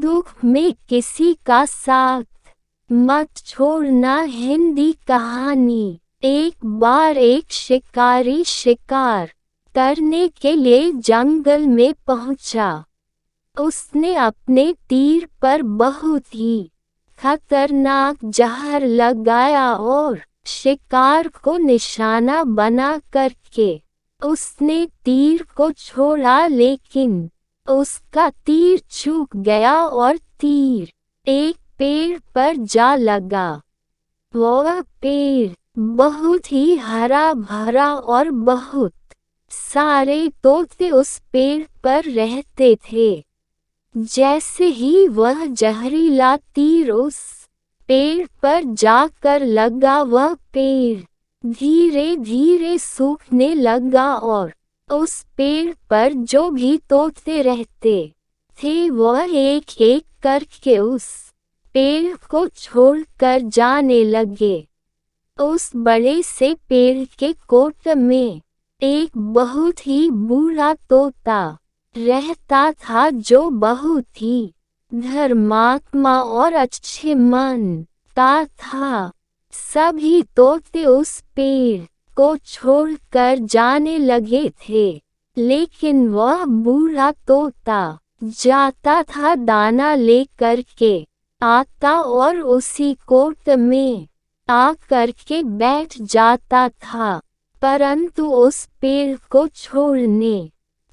दुख में किसी का साथ मत छोड़ना। हिंदी कहानी। एक बार एक शिकारी शिकार करने के लिए जंगल में पहुंचा। उसने अपने तीर पर बहुत ही खतरनाक जहर लगाया और शिकार को निशाना बना करके उसने तीर को छोड़ा, लेकिन उसका तीर चूक गया और तीर एक पेड़ पर जा लगा। वह पेड़ बहुत ही हरा भरा और बहुत सारे तोते उस पेड़ पर रहते थे। जैसे ही वह जहरीला तीर उस पेड़ पर जाकर लगा, वह पेड़ धीरे धीरे सूखने लगा और उस पेड़ पर जो भी तोते रहते थे वह एक एक करके उस पेड़ को छोड़कर जाने लगे। उस बड़े से पेड़ के कोट में एक बहुत ही बूढ़ा तोता रहता था, जो बहुत ही धर्मात्मा और अच्छे मन का था। सभी तोते उस पेड़ को छोड़कर जाने लगे थे, लेकिन वह बूढ़ा तोता जाता था, दाना लेकर के आता और उसी कोट में आकर के बैठ जाता था, परंतु उस पेड़ को छोड़ने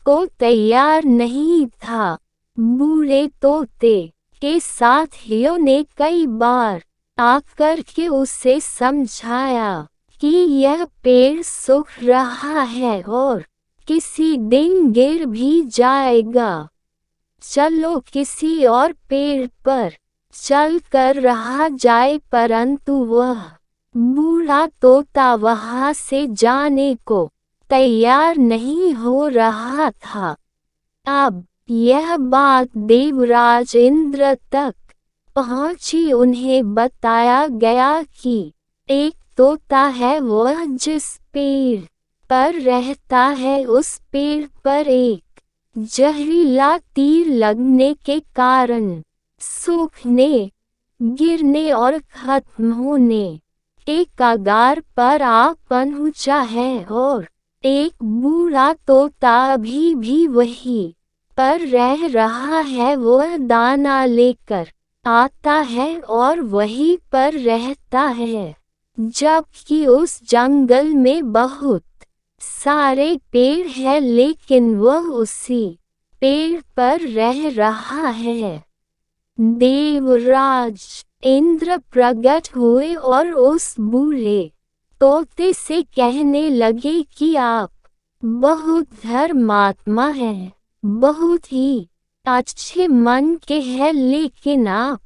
को तैयार नहीं था। बूढ़े तोते के साथियों ने कई बार आकर के उसे समझाया कि यह पेड़ सूख रहा है और किसी दिन गिर भी जाएगा। चलो किसी और पेड़ पर चल कर रहा जाए, परंतु वह बूढ़ा तोता वहां से जाने को तैयार नहीं हो रहा था। अब यह बात देवराज इंद्र तक पहुंची। उन्हें बताया गया कि एक तोता है, वह जिस पेड़ पर रहता है उस पेड़ पर एक जहरीला तीर लगने के कारण सूखने, गिरने और खत्म होने के कगार पर आ पहुंचा है, और एक बूढ़ा तोता अभी भी वहीं पर रह रहा है। वह दाना लेकर आता है और वहीं पर रहता है, जबकि उस जंगल में बहुत सारे पेड़ हैं, लेकिन वह उसी पेड़ पर रह रहा है। देवराज इंद्र प्रकट हुए और उस बूढ़े तोते से कहने लगे कि आप बहुत धर्मात्मा हैं, बहुत ही अच्छे मन के हैं, लेकिन आप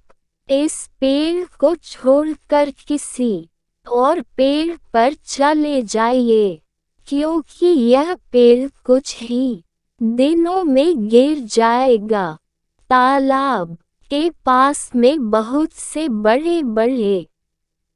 इस पेड़ को छोड़कर किसी और पेड़ पर चले जाइए, क्योंकि यह पेड़ कुछ ही दिनों में गिर जाएगा। तालाब के पास में बहुत से बड़े बड़े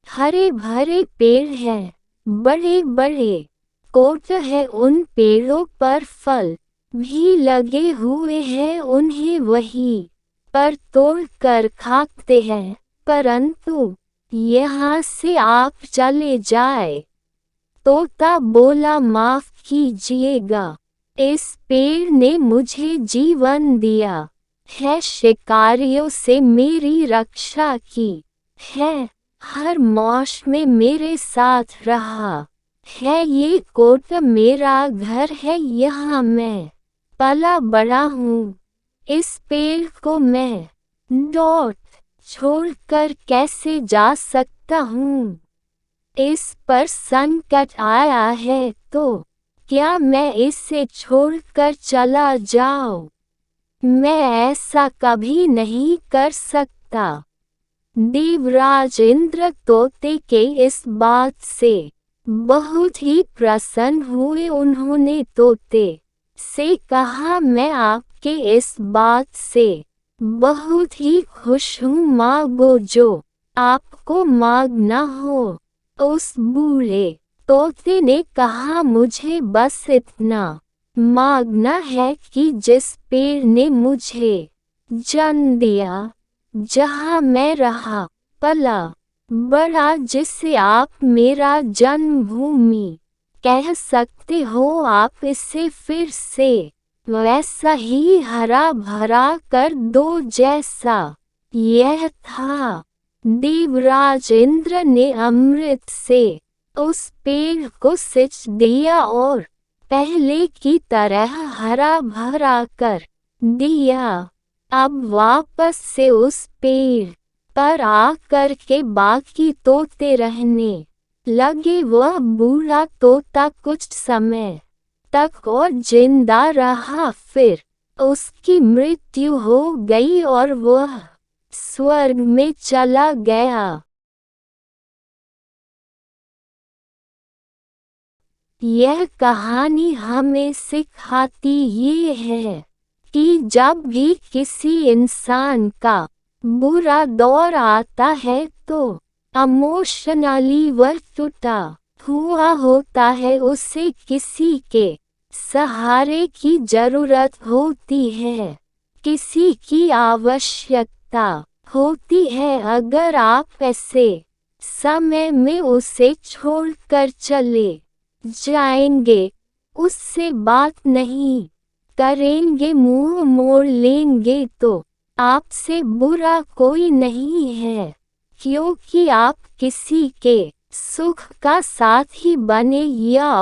हरे भरे पेड़ हैं, बड़े बड़े कोट है, उन पेड़ों पर फल भी लगे हुए हैं, उन्हें वहीं पर तोड़ कर खाते हैं, परंतु यहाँ से आप चले जाए। तोता बोला, माफ कीजिएगा, इस पेड़ ने मुझे जीवन दिया है, शिकारियों से मेरी रक्षा की है, हर मौसम में मेरे साथ रहा है, ये कोट मेरा घर है, यहाँ मैं पला बड़ा हूँ। इस पेड़ को मैं लौट छोड़कर कैसे जा सकता हूँ? इस पर संकट आया है तो क्या मैं इसे छोड़कर चला जाऊँ? मैं ऐसा कभी नहीं कर सकता। देवराज इंद्र तोते के इस बात से बहुत ही प्रसन्न हुए। उन्होंने तोते से कहा, मैं आपके इस बात से बहुत ही खुश हूँ, मांगो जो आपको मांगना हो। उस बूढ़े तोते ने कहा, मुझे बस इतना मांगना है कि जिस पेड़ ने मुझे जन्म दिया, जहाँ मैं रहा पला बड़ा, जिसे आप मेरा जन्मभूमि कह सकते हो आप इसे फिर से वैसा ही हरा भरा कर दो जैसा यह था। देवराज इंद्र ने अमृत से उस पेड़ को सिंच दिया और पहले की तरह हरा भरा कर दिया। अब वापस से उस पेड़ पर आकर के बाकी तोते रहने लगे। वह बूढ़ा तोता कुछ समय तक और जिंदा रहा, फिर उसकी मृत्यु हो गई और वह स्वर्ग में चला गया। यह कहानी हमें सिखाती ये है कि जब भी किसी इंसान का बुरा दौर आता है तो इमोशनली वह टूटा हुआ होता है, उसे किसी के सहारे की जरूरत होती है, किसी की आवश्यकता होती है। अगर आप ऐसे समय में उसे छोड़कर चले जाएंगे, उससे बात नहीं करेंगे, मुंह मोड़ लेंगे, तो आपसे बुरा कोई नहीं है, क्योंकि आप किसी के सुख का साथी बने या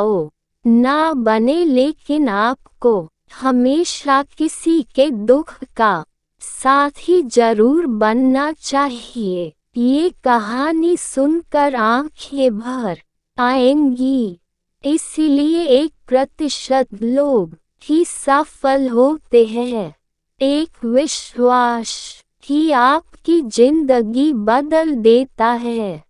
ना बने, लेकिन आपको हमेशा किसी के दुख का साथी जरूर बनना चाहिए। ये कहानी सुनकर आंखें भर आएंगी। इसीलिए 1% लोग ही सफल होते हैं। एक विश्वास ही आपकी जिंदगी बदल देता है।